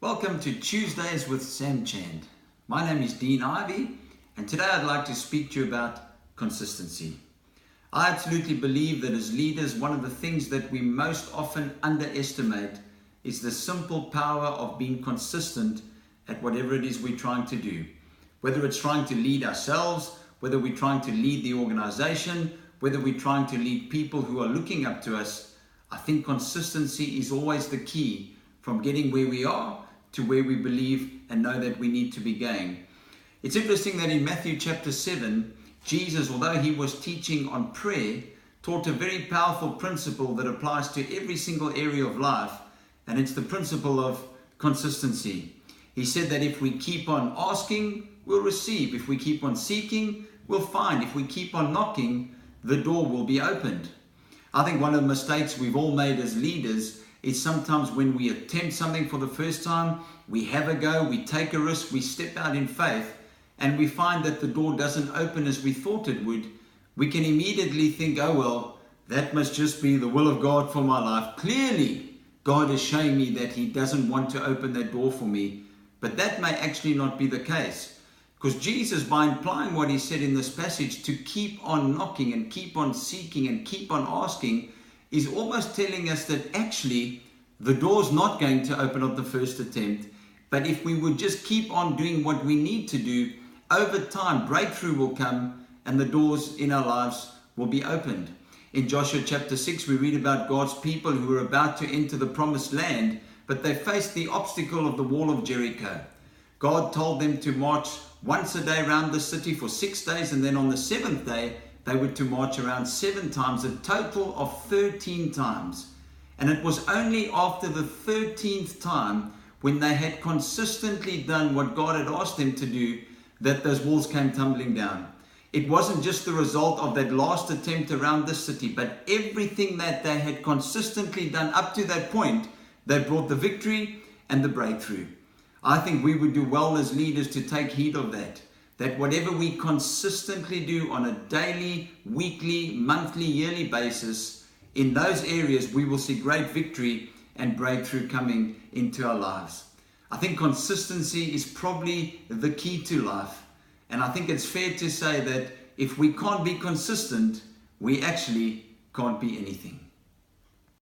Welcome to Tuesdays with Sam Chand. My name is Dean Ivey, and today I'd like to speak to you about consistency. I absolutely believe that as leaders, one of the things that we most often underestimate is the simple power of being consistent at whatever it is we're trying to do. Whether it's trying to lead ourselves, whether we're trying to lead the organization, whether we're trying to lead people who are looking up to us, I think consistency is always the key from getting where we are to where we believe and know that we need to be going. It's interesting that in Matthew chapter 7, Jesus, although he was teaching on prayer, taught a very powerful principle that applies to every single area of life, and it's the principle of consistency. He said that if we keep on asking, we'll receive. If we keep on seeking, we'll find. If we keep on knocking, the door will be opened. I think one of the mistakes we've all made as leaders is sometimes when we attempt something for the first time, we have a go, we take a risk, we step out in faith, and we find that the door doesn't open as we thought it would. We can immediately think, oh well, that must just be the will of God for my life. Clearly, God is showing me that he doesn't want to open that door for me. But that may actually not be the case. Because Jesus, by implying what he said in this passage, to keep on knocking and keep on seeking and keep on asking, is almost telling us that actually the door's not going to open on the first attempt. But if we would just keep on doing what we need to do, over time breakthrough will come and the doors in our lives will be opened. In Joshua chapter 6, we read about God's people who were about to enter the promised land, but they faced the obstacle of the wall of Jericho. God told them to march once a day around the city for 6 days, and then on the 7th day, they were to march around 7 times, a total of 13 times. And it was only after the 13th time, when they had consistently done what God had asked them to do, that those walls came tumbling down. It wasn't just the result of that last attempt around the city, but everything that they had consistently done up to that point, they brought the victory and the breakthrough. I think we would do well as leaders to take heed of that whatever we consistently do on a daily, weekly, monthly, yearly basis, in those areas we will see great victory and breakthrough coming into our lives. I think consistency is probably the key to life. And I think it's fair to say that if we can't be consistent, we actually can't be anything.